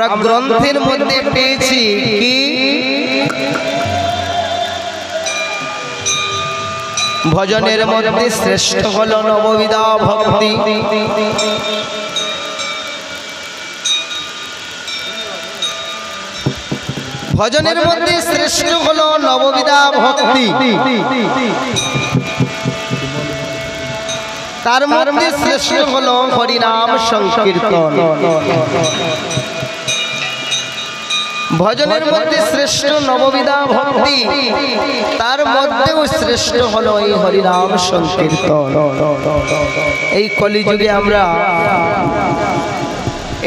আমরা গ্রন্থের মধ্যে পেয়েছি কি ভজনের মধ্যে শ্রেষ্ঠ হলো নববিধা ভক্তি। ভজনের মধ্যে শ্রেষ্ঠ হলো নববিধা ভক্তি, তার মধ্যে শ্রেষ্ঠ হলো হরিনাম সংকীর্তন। ভজনের মধ্যে শ্রেষ্ঠ নববিধা ভক্তি, তার মধ্যেও শ্রেষ্ঠ হলো এই হরিনাম সংকীর্তন। এই কলিযুগে আমরা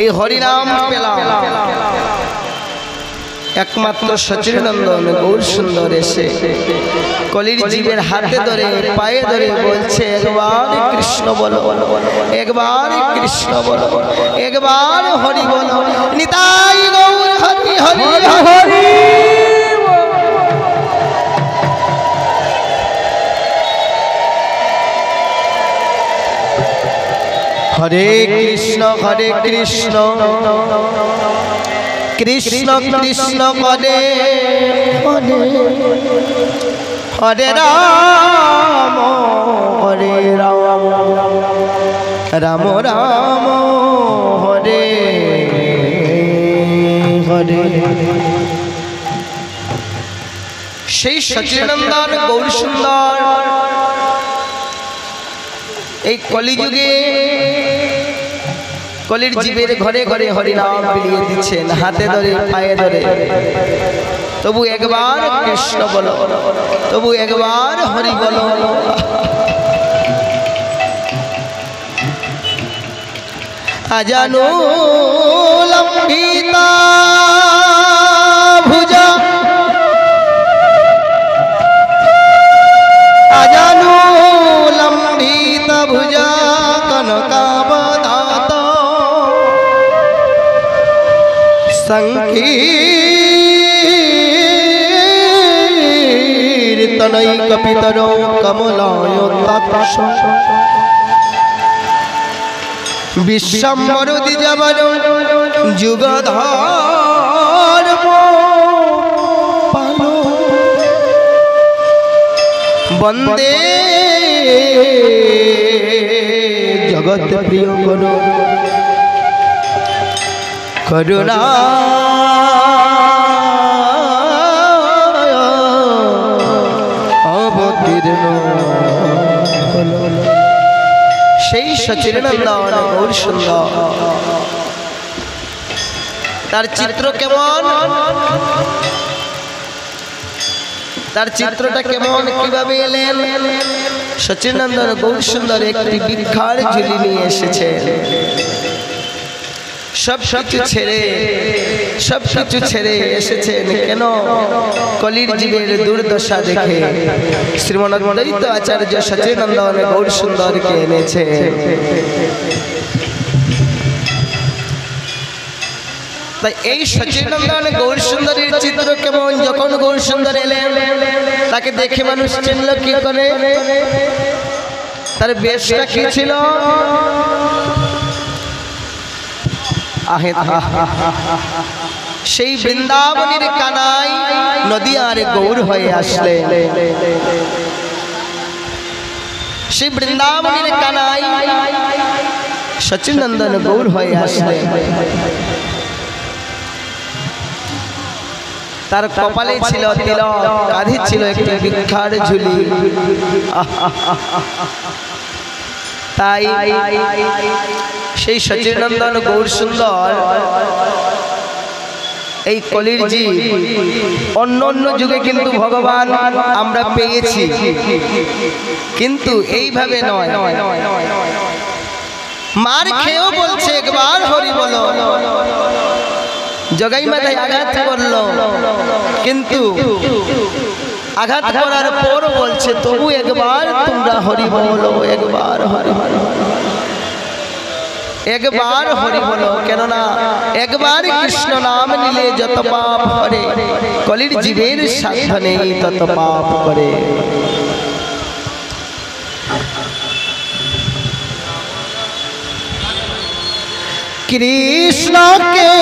এই হরিনাম পেলাম, একমাত্র সচিনন্দন গৌর সুন্দর এসে কলির জীবের হাতে ধরে পায়ে ধরে বলছে, একবার কৃষ্ণ বলো, একবার কৃষ্ণ বলো, একবার হরি বলো, নিতাই গৌর হরি হরি হরি। হরে কৃষ্ণ কৃষ্ণ কৃষ্ণ হরে হরে, হরে রাম হরে রাম, রাম রাম হরে হরে। সেই সচিনন্দন গৌর সুন্দর এই কলিযুগে কলির জীবের ঘরে ঘরে হরিনাম বিলিয়ে দিচ্ছেন, হাতে ধরে পায়ে ধরে। তবু একবার কৃষ্ণ বলো, তবু একবার হরি বলো। আজানু লম্বিতা ভুজা, আজানু লম্বিতা ভুজা কনকাবদাত সংকীর্তনৈকপিতরো কমলায়তাক্ষ বিশ্বম্বর দ্বিজবর যুগধর পালো বন্দে জগৎ প্রিয় করো করুণা অবতীর্ণ। সেই সচিনন্দন গৌর সুন্দর, তার চিত্র কেমন, তার চিত্রটা কেমন, কিভাবে এলেন? সচিনন্দন গৌর সুন্দর একটি বৃক্ষার ঝুলি নিয়ে এসেছে। সব কিছু ছেড়ে এসেছেন কেন? কলির জীবের দুর্দশা দেখে শ্রীমন্ দ্বৈত আচার্য সচিনন্দন গৌর সুন্দরকে এনেছে। তাই এই সচিনন্দন গৌর সুন্দরের চিত্র কেমন? যখন গৌর সুন্দর এলেন তাকে দেখে মানুষ চিনল কি করে? তার বেশটা কি ছিল? সেই বৃন্দাবনের কানাই নদিয়ার গৌর হয়ে আসলে, সেই বৃন্দাবনের কানাই সচিনন্দন গৌর হয়ে আসলে। তার কপালে ছিল তিলক, কাঁধে ছিল একটি বৃক্ষার ঝুলি। তাই সেই সচিনন্দন গৌর সুন্দর এই কলির জীব, অন্য অন্য যুগে কিন্তু ভগবান আমরা পেয়েছি, কিন্তু এইভাবে নয়। মার খেয়েও বলছে একবার হরি বলো। জগাই মাথায় আঘাত করলো, কিন্তু আঘাত করার পর বলছে তবু একবার তোমরা হরি বলো, একবার হরি বলো, একবার হরি বলো। কেননা একবার কৃষ্ণ নাম নিলে যত পাপ করে, কলির জীবের সাধনে তত পাপ করে। কৃষ্ণকে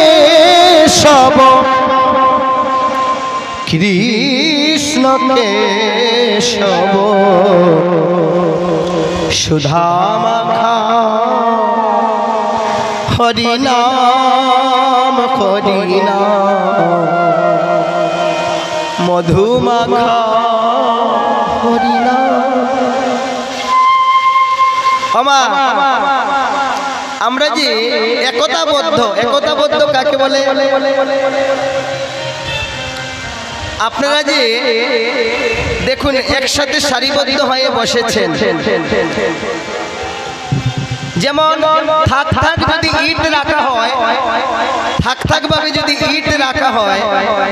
কৃষ্ণ কেশব সুধা মাখা হরি নাম মধু মাখা হরি নাম। আমরা যে একতাবদ্ধ কাকে বলে? আপনারা যে দেখুন একসাথে সারিবদ্ধ হয়ে বসেছেন, যেমন থাক যদি ইট রাখা হয়, থাক ভাবে যদি ইট রাখা হয়,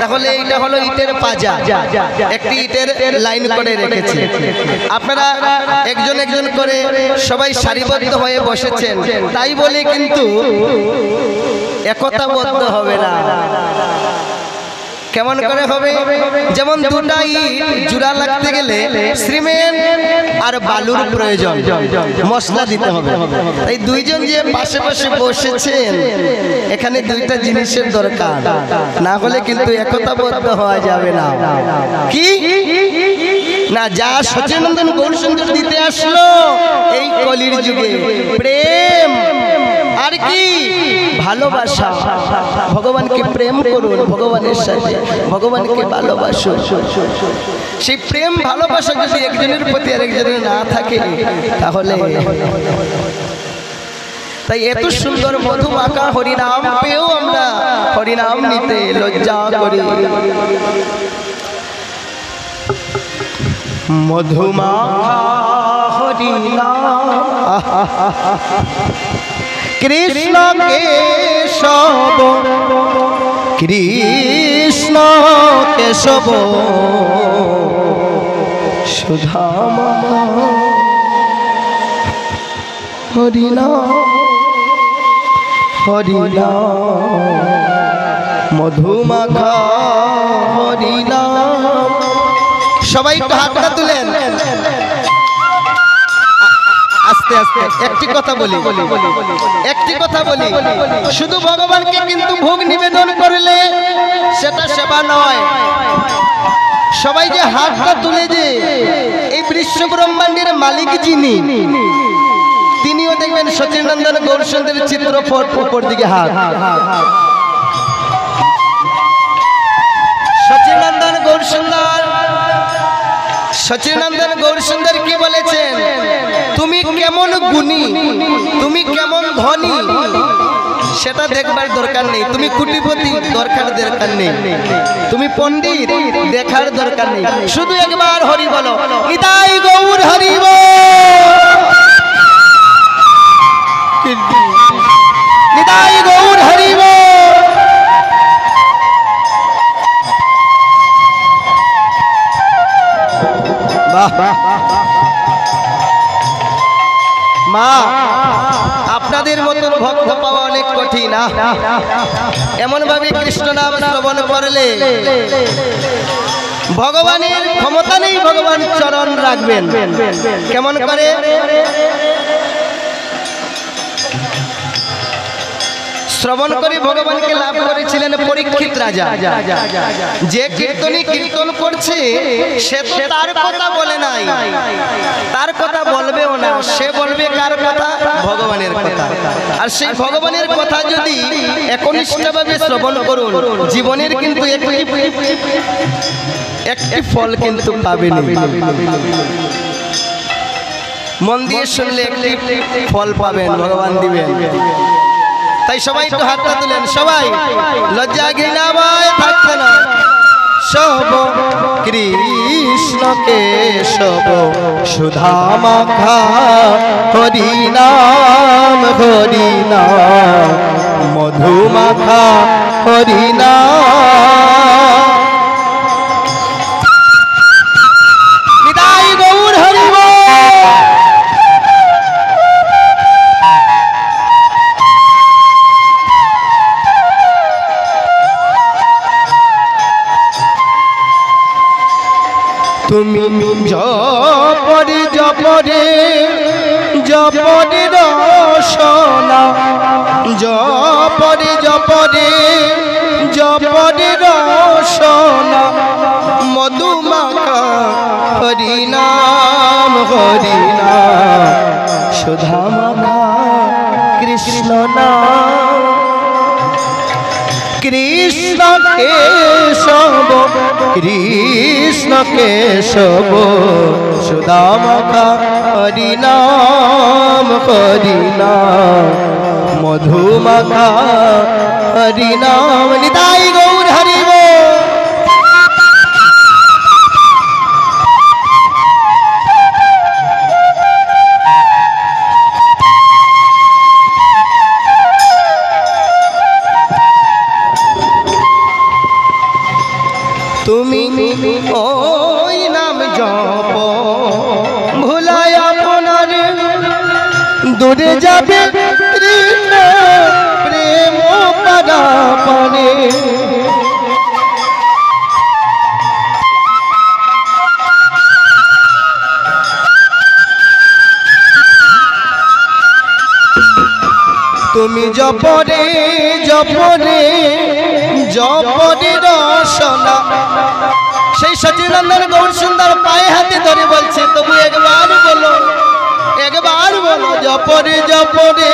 তাহলে এটা হলো ইটের পাজা, একটি ইটের লাইন করে রেখেছে। আপনারা একজন একজন করে সবাই সারিবদ্ধ হয়ে বসেছেন, তাই বলে কিন্তু একতাবদ্ধ হবে না। কেমন করে হবে? যেমন দুটা ইট জোড়া লাগতে গেলে সিমেন্ট আর বালুর প্রয়োজন, মশলা দিতে হবে। এই দুইজন যে পাশে পাশে বসেছেন, এখানে দুইটা জিনিসের দরকার, না হলে কিন্তু একতাবদ্ধ হওয়া যাবে না। কি না, যা সচিনন্দন গৌরসুন্দর দিতে আসলো এই কলির যুগে, প্রেম আর কি ভালোবাসা। ভগবানকে প্রেম করুন, ভগবানের সাথে ভগবানকে ভালোবাসুন। সেই প্রেম ভালোবাসা যদি একজনের প্রতি আরেকজনের না থাকে, তাহলে তাই এত সুন্দর মধু মাখা হরিনাম পেয়েও আমরা হরিনাম নিতে লজ্জা করি। মধু মাখা হরিনাম কৃষ্ণ কেশব কৃষ্ণ কেশব সুধা মাখা হরিনাম মধু মাখা হরিনাম। সবাই একটু হাতটা তুলেন। আস্তে আস্তে একটি কথা বলি, শুধু ভগবানকে কিন্তু ভোগ নিবেদন করলে সেটা সেবা নয়। সবাই যে হাতটা তুলে, যে এই বিশ্ব ব্রহ্মাণ্ডের মালিক যিনি, তিনিও দেখবেন সচিনন্দন গৌরসুন্দরের চিত্র উপর দিকে হাত। সচিনন্দন গৌরসুন্দর কি বলেছেন? তুমি কেমন গুণী, তুমি কেমন ধনী, সেটা দেখবার দরকার নেই। তুমি কোটিপতি দরকার নেই, তুমি পণ্ডিত দেখার দরকার নেই। শুধু একবার হরি বলো, নিতাই গৌর হরি বল, নিতাই গৌর হরি বল। মা, আপনাদের মতন ভক্ত পাওয়া অনেক কঠিন। এমন ভাবে কৃষ্ণ নাম শ্রবণ করলে ভগবানের ক্ষমতা নেই, ভগবান চরণ রাখবেন। কেমন করে? শ্রবণ করে ভগবানকে লাভ করেছিলেন পরীক্ষিত রাজা। যে কীর্তনী কীর্তন করছে সে তার কথা বলে নাই, তার কথা বলবেও না, সে বলবে কার কথা? ভগবানের কথা। আর সেই ভগবানের কথা যদি একনিষ্ঠভাবে শ্রবণ করুন, জীবনের কিন্তু একটি ফল কিন্তু পাবেন। মন দিয়ে শুনলে একটি ফল পাবেন, ভগবান দিবেন। তাই সবাই একটু হাতটা তুলেন, সবাই লজ্জা ঘৃণা ভয় থাকতে না। সব কৃষ্ণ কেশব সুধা মাখা হরিনাম মধু মাখা হরিনাম। নিতাই গৌর হরি বল। তুমি জপরে জপরে জপরে রসনা, জপরে জপরে জপরে রসনা, হরিনাম হরিনাম সুধা মাখা কৃষ্ণ নাম কৃষ্ণ কেশব কৃষ্ণ কেশব সুধা মাখা হরিনাম হরিনাম মধু মাখা হরিনাম নিতাই গৌর হরি বল। তুমি ওই নাম জপ ভুলায় আপনার দূরে যাবে প্রেম পানে তুমি জপরে জপরে জপরে রসনা সেই সচিনন্দন গৌর সুন্দর পায়ে হাতে ধরে বলছে তবু একবার বলো জপরে জপরে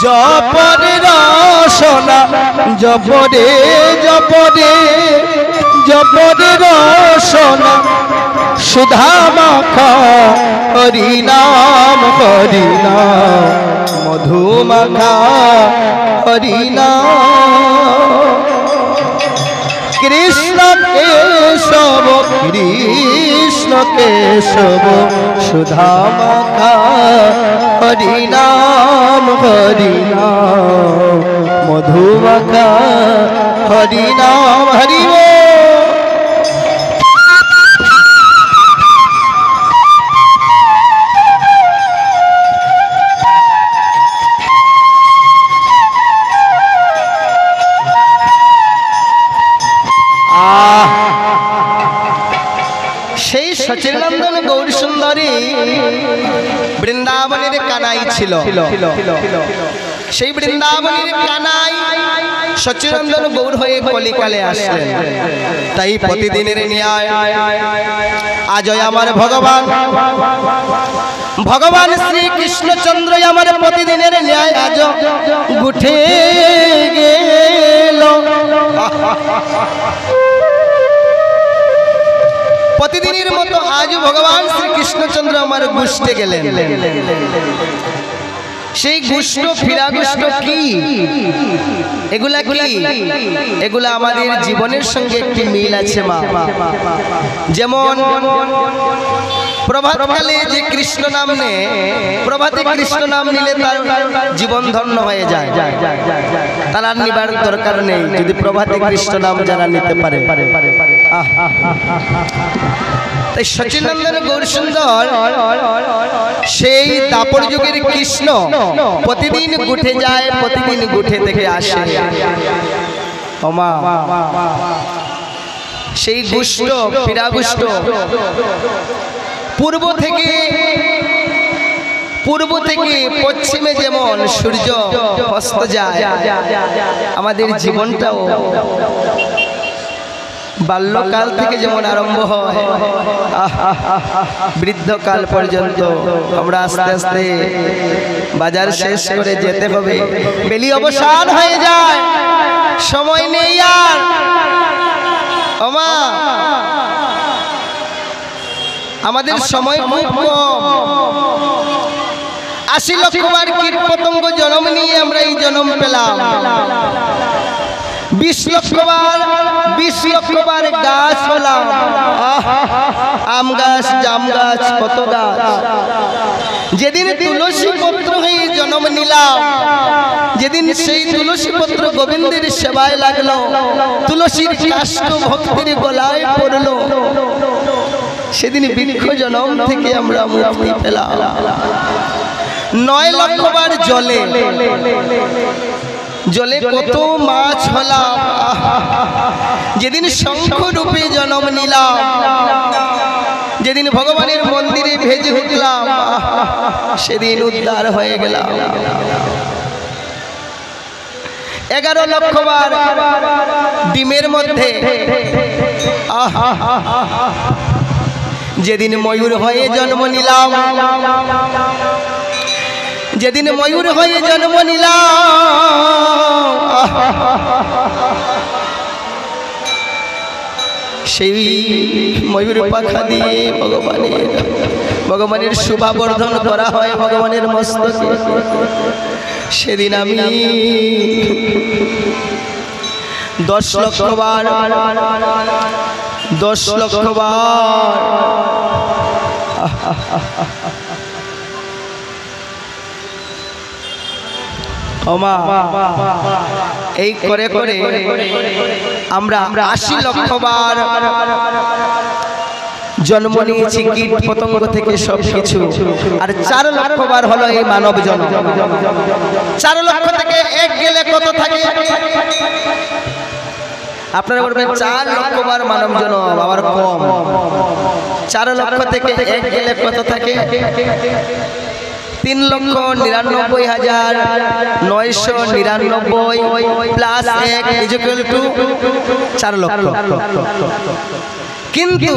জপরে রসনা জপরে জপরে জপরে রসনা সুধা মাখা হরিনাম হরিনাম মধু মাখা হরিনাম কৃষ্ণ কেশব কৃষ্ণ কেশব সুধা মাখা হরিনাম হরিনাম মধু মাখা হরিনাম হরি বল। সেই সচিনন্দন গৌর সুন্দরী বৃন্দাবনের কানাই ছিল। সেই বৃন্দাবনের কানাই সচিনন্দন গৌর হয়ে কলিকালে আসলেন। তাই প্রতিদিনের ন্যায় আজ আমার ভগবান ভগবান শ্রী কৃষ্ণচন্দ্র আমার প্রতিদিনের ন্যায় আজ উঠে গেল। প্রতিদিনের মতো আজ ভগবান শ্রী কৃষ্ণচন্দ্র আমার গুষ্টে গেলেন। সেই গুষ্ট ফিরা গুষ্ট কি এগুলা কি এগুলা আমাদের জীবনের সঙ্গে একটি মিল আছে মা। যেমন প্রভাতকালে যে কৃষ্ণ নাম নেয় প্রভাতে কৃষ্ণ নাম নিলে তার জীবন ধন্য হয়ে যায়, তার আর নিবার দরকার নেই যদি প্রভাতে কৃষ্ণ নাম যারা নিতে পারে। তাই সচিনন্দন গৌর সুন্দর সেই দাপর যুগের কৃষ্ণ প্রতিদিন গুঠে যায়, প্রতিদিন গুঠে থেকে আসে। ওমা সেই গুষ্ট ফিরা গুষ্ট পূর্ব থেকে পশ্চিমে যেমন সূর্য অস্ত যায়, আমাদের জীবনটাও বাল্যকাল থেকে যেমন আরম্ভ হয় বৃদ্ধকাল পর্যন্ত আমরা আস্তে আস্তে বাজার শেষ করে যেতে হবে, বেলি অবসান হয়ে যায়, সময় নেই আর। ওমা আমাদের সময় খুব কম। ৮০ লক্ষবার কীট পতঙ্গ জন্ম নিয়ে আমরা এই জন্ম পেলাম। ২০ লক্ষবার গাছ হলাম, আম গাছ, জাম গাছ, কত গাছ। যেদিন তুলসী পত্র হয়ে জন্ম নিলাম, যেদিন সেই তুলসী পত্র গোবিন্দের সেবায় লাগলো, তুলসীর কাষ্ঠ ভক্তের গলায় পড়লো, সেদিন বৃক্ষ জন্ম থেকে আমরা মুক্তি পেলাম। ৯ লক্ষবার জলে জলে কত মাছ হলাম, যেদিন শঙ্খ রূপে জন্ম নিলাম, যেদিন ভগবানের মন্দিরে ভেজে উঠলাম, সেদিন উদ্ধার হয়ে গেলাম। 11 লক্ষবার ডিমের মধ্যে যেদিন ময়ূর হয়ে জন্ম নিলাম, যেদিন ময়ূর হয়ে জন্ম নিলাম, সেই ময়ূর পাখা দিয়ে ভগবানের শোভাবর্ধন করা হয় ভগবানের মস্তকে। সেদিন আমি 10 লক্ষ বার 10 লক্ষ বার এই করে করে আমরা 80 লক্ষ বার জন্ম নিয়েছি কীট পতঙ্গ থেকে সবকিছু। আর 4 লক্ষ বার হলো এই মানব জন্ম। 4 লক্ষ থেকে 1 গেলে কত থাকে? আপনারা বলবেন 4 লক্ষ বার মানব জন্ম আবার কম। 4 লক্ষ থেকে 1 গেলে কত থাকে? 3,99,999 প্লাস 1 = 4 লক্ষ। কিন্তু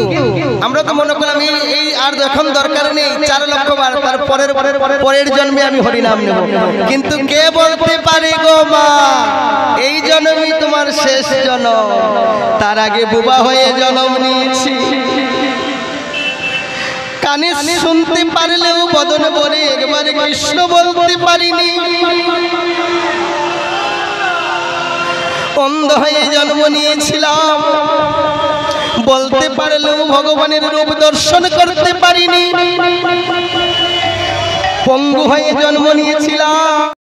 আমরা তো মনে করলাম এই আর এখন দরকার নেই, 4 লক্ষ বার, তার পরের জন্মে আমি হরিনাম নেব। কিন্তু কে বলতে পারে গো মা এই জন্মই তোমার শেষ জন্ম? তার আগে বুবা হয়ে জন্ম নিয়েছি, কানে শুনতে পারলেও বদন ভরে একবারে কৃষ্ণ বলতে পারিনি। অন্ধ হয়ে জন্ম নিয়েছিলাম, বলতে পারলেও ভগবানের রূপ দর্শন করতে পারিনি। পঙ্গু হয়ে জন্ম নিয়েছিলাম।